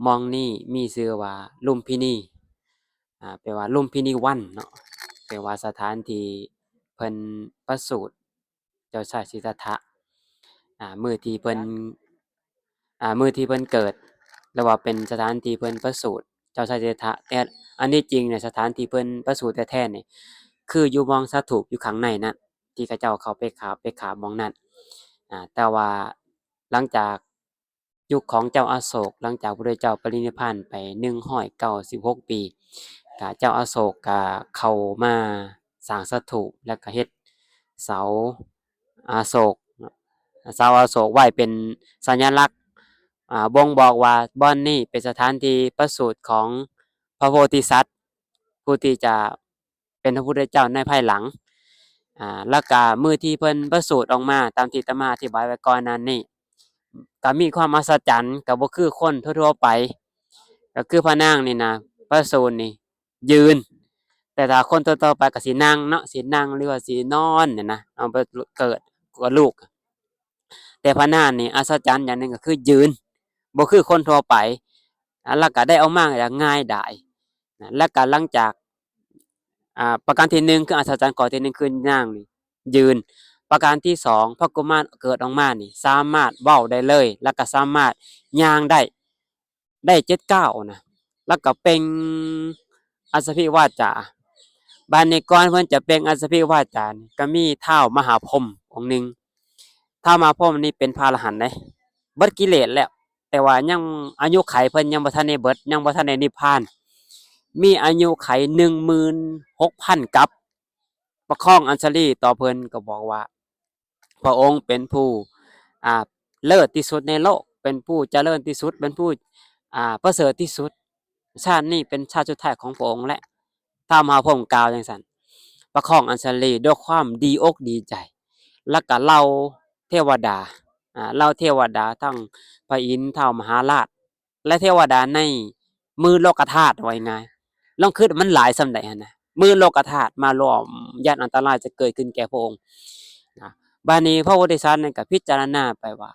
มองนี่มีชื่อว่าลุมพินีแปลว่าลุมพินีวันเนาะแปลว่าสถานที่เพิ่นประสูติเจ้าชายสิทธัตถะมื้อที่เพิ่นมื้อที่เพิ่นเกิดหรือว่าเป็นสถานที่เพิ่นประสูติเจ้าชายสิทธัตถะแต่อันที่จริงเนี่ยสถานที่เพิ่นประสูติแท้ๆนี่คืออยู่หม้องสถูปอยู่ข้างในนั้นที่เขาเจ้าเข้าไปกราบหม้องนั้นแต่ว่าหลังจากยุคของเจ้าอโศกหลังจากพระพุทธเจ้าปรินิพพานไป196ปีเจ้าอโศกก็เข้ามาสร้างสถูปแล้วก็เฮ็ดเสาอโศกเสาอโศกไว้เป็นสัญลักษณ์บ่งบอกว่าบ่อนนี้เป็นสถานที่ประสูติของพระโพธิสัตว์ผู้ที่จะเป็นพระพุทธเจ้าในภายหลังแล้วก็มื้อที่เพิ่นประสูติออกมาตามที่อาตมาอธิบายไว้ก่อนหน้านี้ก็มีความมหัศจรรย์ก็บ่คือคนทั่วๆไปก็คือพระนางนี่นะประสูตินี่ยืนแต่ถ้าคนทั่วๆไปก็สินั่งเนาะสินั่งหรือว่าสินอนเนี่ยนะเอาไปเกิดกับลูกแต่พระนางนี่อัศจรรย์อย่างหนึ่งก็คือยืนบ่คือคนทั่วไปแล้วก็ได้ออกมาอย่างง่ายดายและก็หลังจากประการที่หนึ่งคืออัศจรรย์ข้อที่หนึ่งคือนางนี่ยืนประการที่สองพระกุมารเกิดออกมานี่สามารถเว้าได้เลยแล้วก็สามารถย่างได้7ก้าวนะแล้วก็เปล่งอสพิวาจาบัดนี้ก่อนเพิ่นจะเปล่งอสพิวาจานี่ก็มีท้าวมหาพรหมองค์หนึ่งท้าวมหาพรหมนี่เป็นพระอรหันต์เด้เบิดกิเลสแล้วแต่ว่ายังอายุไขเพิ่นยังบ่ทันได้เบิดยังบ่ทันได้นิพพานมีอายุไข16,000กับประคองอัญชลีต่อเพิ่นก็บอกว่าพระองค์เป็นผู้อ่าเลิศที่สุดในโลกเป็นผู้เจริญที่สุดเป็นผู้ประเสริฐที่สุดชาตินี้เป็นชาติสุดท้ายของพระองค์และท้าวมหาพรหมกล่าวจังซั่นประคองอัญชลีด้วยความดีอกดีใจแล้วก็เหล่าเทวดาเหล่าเทวดาทั้งพระอินทร์ท้าวมหาราชและเทวดาในมือโลกธาตุว่าง่ายๆลองคิดมันหลายส่ำใดหั่นน่ะมือโลกธาตุมาล้อมย้านอันตรายจะเกิดขึ้นแก่พระองค์นะบัดนี้พระโพธิสัตว์นั้นก็พิจารณาไปว่า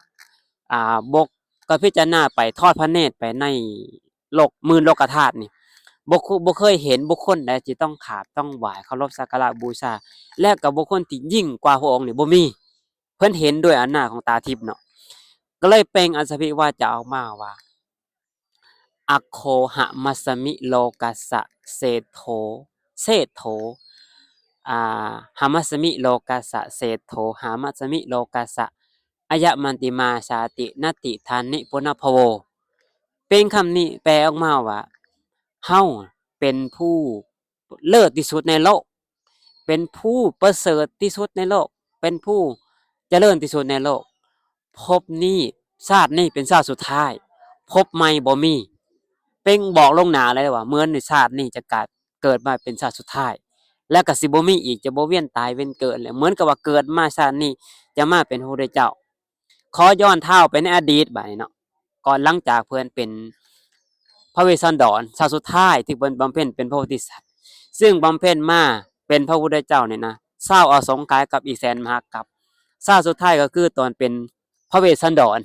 บกก็พิจารณาไปทอดพระเนตรไปในโลกมือโลกธาตุนี่บ่เคยเห็นบุคคลใดที่ต้องกราบต้องไหว้เคารพสักการะบูชาและก็บุคคลที่ยิ่งกว่าพระองค์นี่บ่มีเพิ่นเห็นด้วยอำนาจของตาทิพย์เนาะก็เลยเปล่งอสพิวาจาออกมาว่าอัคโคหมัสสมิโลกัสสะเศโธเศโธหมัสสมิโลกัสสะเศโธหมัสสมิโลกัสสะอะยะมันติมาชาตินติทานิปุณพโวเป็นคำนี้แปลออกมาว่าเฮาเป็นผู้เลิศที่สุดในโลกเป็นผู้ประเสริฐที่สุดในโลกเป็นผู้เจริญที่สุดในโลกภพนี้ชาตินี้เป็นชาติสุดท้ายภพใหม่บ่มีเป่งบอกลงหน้าเลยว่าเหมือนในชาตินี้จะเกิดมาเป็นชาติสุดท้ายแล้วก็สิบ่มีอีกจะบ่เวียนตายเวียนเกิดแล้วเหมือนกับว่าเกิดมาชาตินี้จะมาเป็นพระพุทธเจ้าขอย้อนเท้าไปในอดีตบัดนี้เนาะก่อนหลังจากเพิ่นเป็นพระเวสสันดรชาติสุดท้ายที่เพิ่นบำเพ็ญเป็นพระโพธิสัตว์ซึ่งบำเพ็ญมาเป็นพระพุทธเจ้านี่นะเศร้าอสงไขยกับอีกแสนมหากัปชาติสุดท้ายก็คือตอนเป็นพระเวสสันดร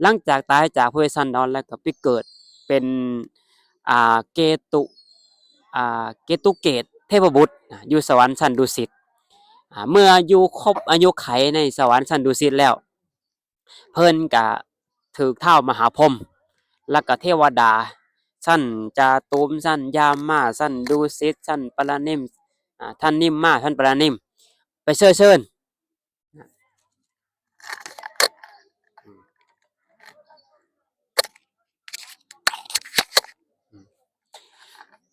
หลังจากตายจากพระเวสสันดรแล้วก็ไปเกิดเป็นเกตุเกตุเกตเทพบุตรอยู่สวรรค์ชั้นดุสิตเมื่ออยู่ครบอายุไขในสวรรค์ชั้นดุสิตแล้วเพิ่นก็ถูกท้าวมหาพรหมแล้วก็เทวดาชั้นจาตุมชั้นยามมาชั้นดุสิตชั้นปรนิมท่านนิมมาท่านปรนิมไปเชิญ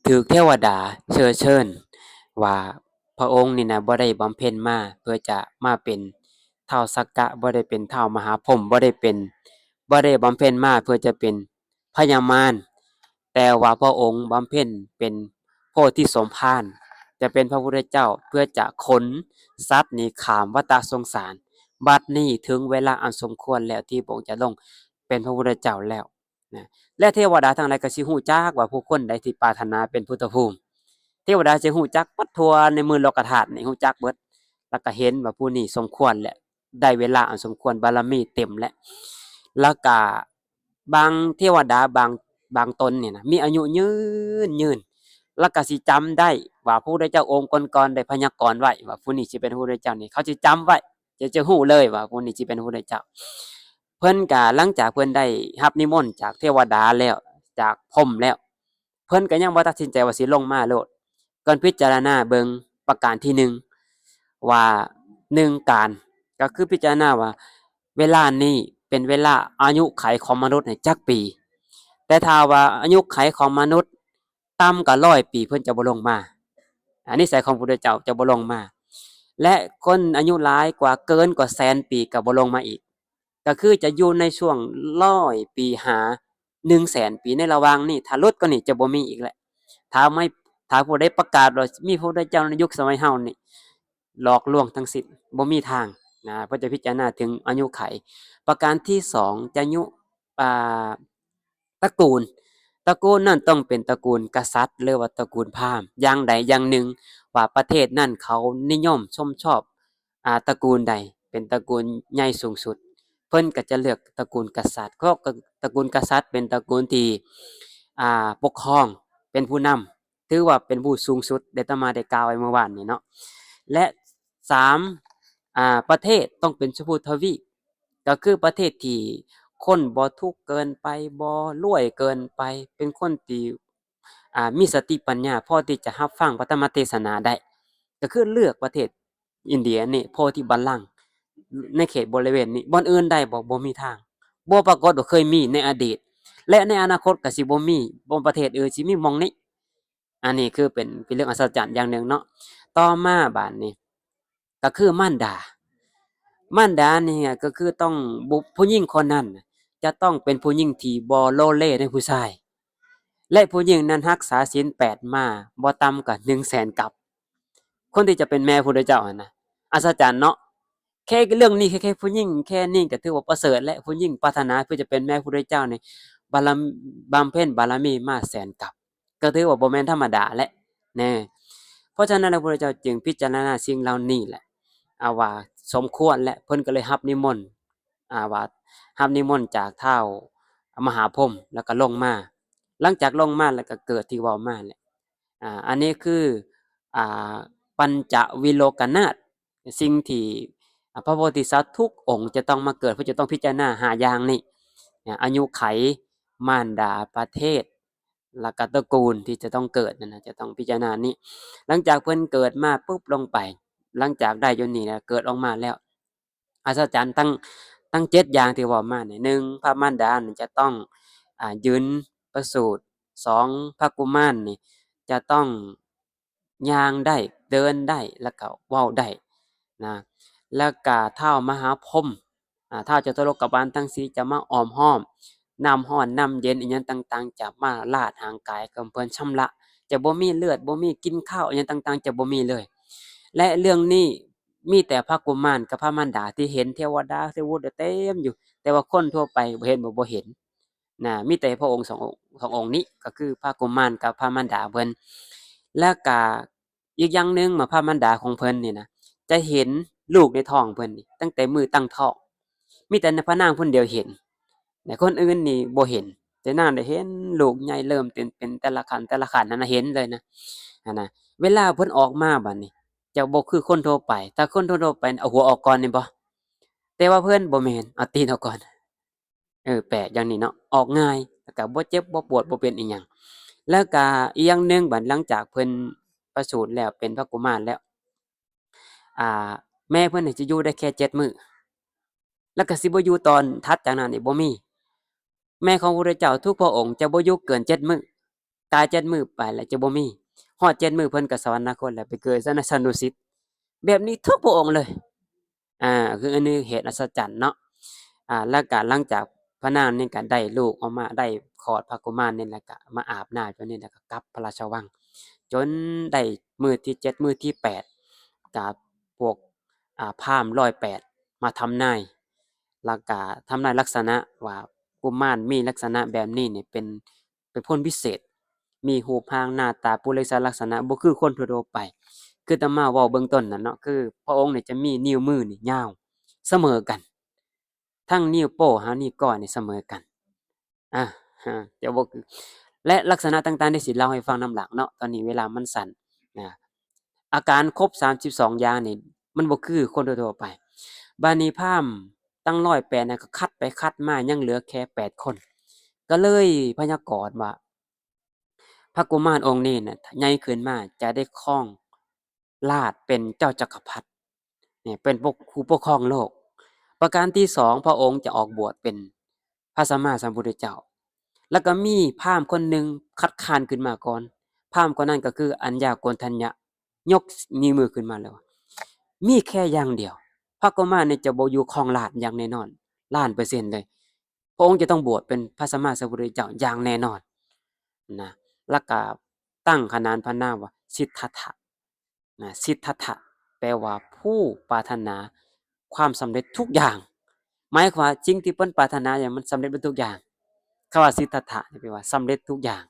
ถูกเทวดาเชิญว่าพระองค์นี่นะบ่ได้บำเพ็ญมาเพื่อจะมาเป็นท้าวสักกะบ่ได้เป็นท้าวมหาพรหมบ่ได้บำเพ็ญมาเพื่อจะเป็นพญามารแต่ว่าพระองค์บำเพ็ญเป็นโพธิสมภารจะเป็นพระพุทธเจ้าเพื่อจะขนสัตว์นี้ข้ามวัฏสงสารบัดนี้ถึงเวลาอันสมควรแล้วที่พระองค์จะลงเป็นพระพุทธเจ้าแล้วนะและเทวดาทั้งหลายก็สิฮู้จักว่าผู้คนใดที่ปรารถนาเป็นพุทธภูมิเทวดาสิฮู้จักปัดทั่วในมือโลกธาตุนี่ฮู้จักเบิดแล้วก็เห็นว่าผู้นี้สมควรแล้วได้เวลาอันสมควรบารมีเต็มแล้วก็บางเทวดาบาง บางตนนี่นะมีอายุยืนแล้วก็สิจำได้ว่าพระพุทธเจ้าองค์ก่อนๆได้พยากรณ์ไว้ว่าผู้นี้สิเป็นพระพุทธเจ้านี่เขาสิจำไว้จะฮู้เลยว่าผู้นี้สิเป็นพระพุทธเจ้าเพิ่นก็หลังจากเพิ่นได้รับนิมนต์จากเทวดาแล้วจากพรหมแล้วเพิ่นก็ยังบ่ตัดสินใจว่าสิลงมาโลดก่อนพิจารณาเบิ่งประการที่หนึ่งว่าหนึ่งการก็คือพิจารณาว่าเวลานี้เป็นเวลาอายุขัยของมนุษย์เนี่ยจักปีแต่ถ้าว่าอายุขัยของมนุษย์ต่ำกว่า100ปีเพิ่นจะบ่ลงมาอันนี้นิสัยของพระพุทธเจ้าจะบ่ลงมาและคนอายุหลายกว่าเกินกว่าแสนปีก็บ่ลงมาอีกก็คือจะอยู่ในช่วง100ปีหา100,000ปีในระหว่างนี้ถ้าลดกว่านี้จะบ่มีอีกแล้วถ้าไม่ถ้าผู้ใดประกาศว่ามีพระพุทธเจ้าในยุคสมัยเฮานี่หลอกลวงทั้งสิ้นบ่มีทางนะเพราะจะพิจารณาถึงอายุไขประการที่2จะอายุอ่าตระกูลนั้นต้องเป็นตระกูลกษัตริย์หรือว่าตระกูลพราหมณ์อย่างใดอย่างหนึ่งว่าประเทศนั้นเขานิยมชอบตระกูลใดเป็นตระกูลใหญ่สูงสุดเพิ่นก็จะเลือกตระกูลกษัตริย์เพราะตระกูลกษัตริย์เป็นตระกูลที่ปกครองเป็นผู้นำถือว่าเป็นผู้สูงสุดได้อาตมาได้กล่าวไว้เมื่อวานนี้เนาะและ3ประเทศต้องเป็นชมพูทวีปก็คือประเทศที่คนบ่ทุกข์เกินไปบ่รวยเกินไปเป็นคนที่มีสติปัญญาพอที่จะรับฟังพระธรรมเทศนาได้ก็คือเลือกประเทศอินเดียนี่โพธิบัลลังก์ในเขตบริเวณนี้บ่อนอื่นได้บ่มีทางบ่ปรากฏว่าเคยมีในอดีตและในอนาคตก็สิบ่มีบ่ประเทศอื่นสิมีหม้องนี้อันนี้คือเป็นเรื่องอัศจรรย์อย่างหนึ่งเนาะต่อมาบัดนี้ก็คือมารดา มารดาเนี่ยก็คือต้องผู้หญิงคนนั้นจะต้องเป็นผู้หญิงที่บ่โลเลในผู้ชายและผู้หญิงนั้นรักษาศีล8มาบ่ต่ำกว่า100,000กับคนที่จะเป็นแม่พุทธเจ้าอะนะอัศจรรย์เนาะแค่เรื่องนี้แค่ผู้หญิงแค่นี้ก็ถือว่าประเสริฐแล้วผู้หญิงปรารถนาเพื่อจะเป็นแม่พุทธเจ้านี่บารมีบำเพ็ญบารมีมาแสนกับก็ถือว่าบ่แม่นธรรมดาแหละแน่เพราะฉะนั้นพระพุทธเจ้าจึงพิจารณาสิ่งเหล่านี้แหละว่าสมควรและเพิ่นก็เลยรับนิมนต์ว่ารับนิมนต์จากท้าวมหาพรหมแล้วก็ลงมาหลังจากลงมาแล้วก็เกิดที่เว้ามาแหละอันนี้คืออ่าปัญจวิโลกนาถสิ่งที่พระโพธิสัตว์ทุกองค์จะต้องมาเกิดเพื่อจะต้องพิจารณา5อย่างนี้อายุไขมารดาประเทศแล้วก็ตระกูลที่จะต้องเกิดนั่นน่ะจะต้องพิจารณานี้หลังจากเพิ่นเกิดมาปุ๊บลงไปหลังจากได้อยู่นี่แล้วเกิดออกมาแล้วอัศจรรย์ตั้ง7อย่างที่เว้ามานี่1พระมารดานี่จะต้องยืนประสูติ2พระกุมารนี่จะต้องย่างได้เดินได้แล้วก็เว้าได้นะแล้วก็ท้าวมหาพรหมท้าวจตุโลกบาลทั้ง4จะมาอ้อมห้อมน้ำร้อนน้ำเย็นอิหยังต่างๆจะมาราดร่างกายของเพิ่นชำระจะบ่มีเลือดบ่มีกินข้าวอิหยังต่างๆจะบ่มีเลยและเรื่องนี้มีแต่พระกุมารกับพระมารดาที่เห็นเทวดาเทวดาเต็มอยู่แต่ว่าคนทั่วไปบ่เห็นบ่เห็นมีแต่พระองค์2 องค์นี้ก็คือพระกุมารกับพระมารดาเพิ่นแล้วก็อีกอย่างหนึ่งพระมารดาของเพิ่นนี่นะจะเห็นลูกในท้องเพิ่นนี่ตั้งแต่มือตั้งท้องมีแต่พระนางผู้เดียวเห็นแต่คนอื่นนี่บ่เห็นแต่นางได้เห็นลูกใหญ่เริ่มเป็นแต่ละขั้นนั่นน่ะเห็นเลยนะนะเวลาเพิ่นออกมาบัดนี้จะบ่คือคนทั่วไปถ้าคนทั่วไปเอาหัวออกก่อนนี่บ่แต่ว่าเพิ่นบ่แม่นเอาตีนออกก่อนแปลกอย่างนี้เนาะออกง่ายแล้วก็บ่เจ็บบ่ปวดบ่เป็นอิหยังแล้วก็อีกอย่างหนึ่งบัดหลังจากเพิ่นประสูติแล้วเป็นพระกุมารแล้วอ่าแม่เพิ่นนี่จะอยู่ได้แค่7มื้อแล้วก็สิบ่อยู่ตอนถัดจากนั้นนี่บ่มีแม่ของพระพุทธเจ้าทุกพระองค์จะบ่อยู่เกิน7มื้อตาย7มื้อไปแล้วจะบ่มีฮอด7มื้อเพิ่นก็สวรรคตแล้วไปเกิดในชั้นดุสิตแบบนี้ทุกพระองค์เลยคืออันนี้เหตุอัศจรรย์เนาะแล้วก็หลังจากพระนางนี่ก็ได้ลูกออกมาได้คลอดพระกุมารนี่แล้วก็มาอาบน้ำจนนี่แล้วก็กลับพระราชวังจนได้มื้อที่7มื้อที่8ก็พวกพราหมณ์108มาทำนายแล้วก็ทำนายลักษณะว่ากุมารมีลักษณะแบบนี้นี่เป็นคนพิเศษมีรูปร่างหน้าตาปุริสลักษณะบ่คือคนทั่วๆไปคืออาตมาเว้าเบื้องต้นน่ะเนาะคือพระองค์นี่จะมีนิ้วมือนี่ยาวเสมอกันทั้งนิ้วโป้หานิ้วก้อยนี่เสมอกันอา จะบ่คือและลักษณะต่างๆที่สิเล่าให้ฟังนำหลังเนาะตอนนี้เวลามันสั้นนะอาการครบ32อย่างนี่มันบ่คือคนทั่วๆไปบัดนี้พราหมณ์ตั้ง108น่ะก็คัดไปคัดมายังเหลือแค่8คนก็เลยพยากรณ์ว่าพระกุมารองค์นี้น่ะถ้าใหญ่ขึ้นมาจะได้ครองราชย์เป็นเจ้าจักรพรรดิเนี่ยเป็นผู้ปกครองโลกประการที่2พระองค์จะออกบวชเป็นพระสัมมาสัมพุทธเจ้า แล้วก็มีพราหมณ์คนหนึ่งคัดค้านขึ้นมาก่อนพราหมณ์คนนั้นก็คืออัญญาโกณฑัญญะยกนิ้วมือขึ้นมาแล้วว่ามีแค่อย่างเดียวพระกุมารเนี่ยจะบ่อยู่ครองราชย์อย่างแน่นอน1,000,000%เลยพระองค์จะต้องบวชเป็นพระสัมมาสัมพุทธเจ้าอย่างแน่นอนนะแล้วก็ตั้งขนานพระนามว่าสิทธัตถะนะสิทธัตถะแปลว่าผู้ปรารถนาความสำเร็จทุกอย่างหมายความว่าสิ่งที่เพิ่นปรารถนาเนี่ยมันสำเร็จเบิดทุกอย่าง คำว่าสิทธัตถะนี่แปลว่าสำเร็จทุกอย่าง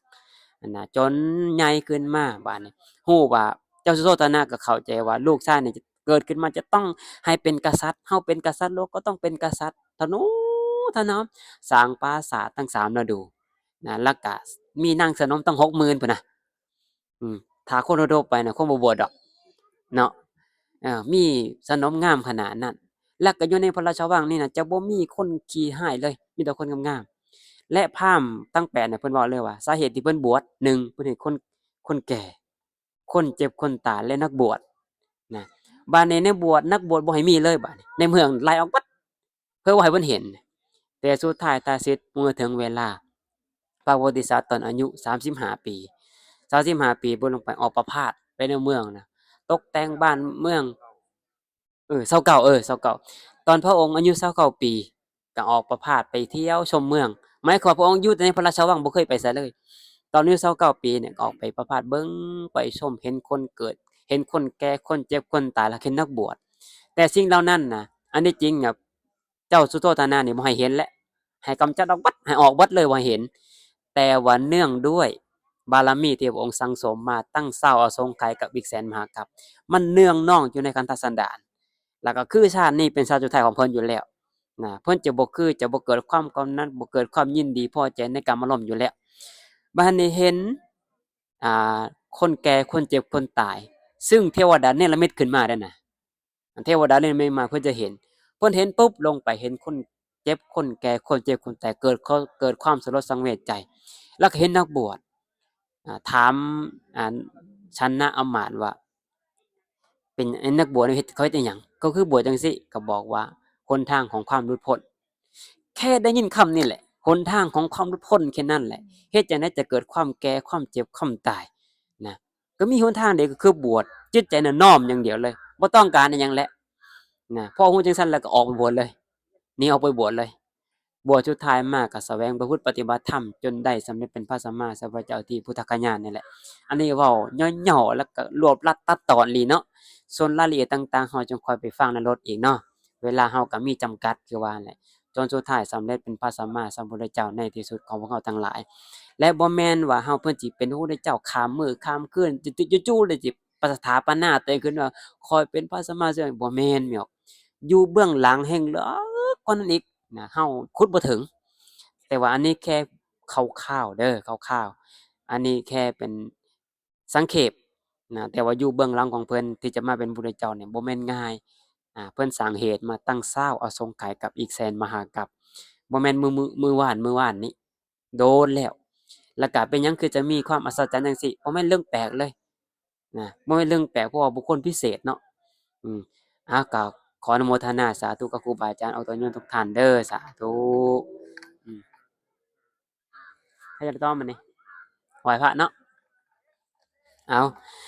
นั่นน่ะจนใหญ่ขึ้นมาบัดนี้รู้ว่าเจ้าสุโธทนะก็เข้าใจว่าลูกชายนี่จะเกิดขึ้นมาจะต้องให้เป็นกษัตริย์เฮาเป็นกษัตริย์โลกก็ต้องเป็นกษัตริย์ทะนูถนอมสร้างปราสาทตั้ง3ฤดูนะแล้วก็มีนางสนมตั้ง60,000พุ่นน่ะอืมถ้าคนทั่วๆไปน่ะคงบ่บวชดอกเนาะมีสนมงามขนาดนั้นแล้วก็อยู่ในพระราชวังนี่น่ะจะบ่มีคนขี้ร้ายเลยมีแต่คนงามๆ และพราหมณ์ทั้ง8เนี่ยเพิ่นเว้าเลยว่าสาเหตุที่เพิ่นบวช1เพิ่นเห็นคนแก่คนเจ็บคนตายและนักบวชนะบัดนี้ในบวชนักบวชบ่ให้มีเลยบัดนี้ในเมืองไล่ออกเบิดเพื่อบ่ให้เพิ่นเห็นแต่สุดท้ายตัดสินเมื่อถึงเวลาพระโพธิสัตว์ตอนอายุ35ปี35ปีเพิ่นลงไปออกประพาสไปในเมืองน่ะตกแต่งบ้านเมือง29ตอนพระองค์อายุ29ปีก็ออกประพาสไปเที่ยวชมเมือง หมายความว่าพระองค์อยู่แต่ในพระราชวังบ่เคยไปไสเลยตอนอายุ29ปีเนี่ยก็ออกไปประพาสเบิ่งไปชมเห็นคนเกิดเห็นคนแก่คนเจ็บคนตายแล้วเห็นนักบวชแต่สิ่งเหล่านั้นน่ะอันที่จริงอะเจ้าสุโธทนะนี่บ่ให้เห็นแล้วให้กำจัดออกเบิดให้ออกเบิดเลยบ่ให้เห็นแต่ว่าเนื่องด้วยบารมีที่พระองค์สั่งสมมาตั้งเศร้าอสงไขยกับอีกแสนมหากัปมันเนื่องน่องอยู่ในคันธสันดานแล้วก็คือชาตินี้เป็นชาติสุดท้ายของเพิ่นอยู่แล้ว นะเพิ่นจะบ่คือจะบ่เกิดความกำนัดบ่เกิดความยินดีพอใจในกามารมณ์อยู่แล้วบัดนี้เห็นอ่าคนแก่คนเจ็บคนตายซึ่งเทวดาเนรมิตขึ้นมาได้น่ะเทวดาเนรมิตมาเพิ่นจะเห็นเพิ่นเห็นปุ๊บลงไปเห็นคนเจ็บคนแก่คนเจ็บคนตายเกิดความสลดสังเวชใจแล้วก็เห็นนักบวชถามอ่าชันนะอมาตย์ว่าเป็นไอ้นักบวชนี่เฮ็ดเขาเฮ็ดอิหยังก็คือบวชจังซี้ก็บอกว่าหนทางของความหลุดพ้น แค่ได้ยินคำนี่แหละหนทางของความหลุดพ้นแค่นั้นแหละเฮ็ดจั่งใดจะเกิดความแก่ความเจ็บความตายนะก็มีหนทางเดียวก็คือบวชจิตใจน่ะน้อมอย่างเดียวเลยบ่ต้องการอิหยังแล้วนะพอฮู้จังซั่นแล้วก็ออกไปบวชเลยหนีออกไปบวชเลยบวชสุดท้ายมาก็แสวงประพฤติปฏิบัติธรรมจนได้สำเร็จเป็นพระสัมมาสัมพุทธเจ้าที่พุทธกัญญาณนี่แหละอันนี้เว้าย่อๆแล้วก็รวบรัดตัดตอนอีหลีเนาะส่วนรายละเอียดต่างๆเราจั่งค่อยไปฟังในรถอีกเนาะเวลาเราก็มีจำกัดคือว่านั่นแหละ จนสุดท้ายสำเร็จเป็นพระสัมมาสัมพุทธเจ้าในที่สุดของพวกเราทั้งหลายและบ่แม่นว่าเฮาเพิ่นสิเป็นพระพุทธเจ้าข้ามมื้อข้ามคืนจู่ๆเลยสิสถาปนาตัวเองขึ้นว่าข้อยเป็นพระสัมมาสัมพุทธเจ้าบ่แม่นแม่นอยู่เบื้องหลังแห่งลึกกว่านั้นอีกนะเฮาขุดบ่ถึงแต่ว่าอันนี้แค่คร่าวๆเด้อคร่าวๆอันนี้แค่เป็นสังเขปนะแต่ว่าอยู่เบื้องหลังของเพิ่นที่จะมาเป็นพระพุทธเจ้าเนี่ยบ่แม่นง่าย เพิ่นสร้างเหตุมาตั้งเศร้าอสงไขยกับอีกแสนมหากัปบ่แม่นมื้อวานนี้โดนแล้วแล้วก็เป็นหยังคือจะมีความอัศจรรย์จังซี้บ่แม่นเรื่องแปลกเลยนะบ่แม่นเรื่องแปลกเพราะว่าบุคคลพิเศษเนาะอืมก็ขออนุโมทนาสาธุกับครูบาอาจารย์เอาต่อโยมทุกท่านเด้อสาธุอืมให้จะต่อมานี่ไหว้พระเนาะเอา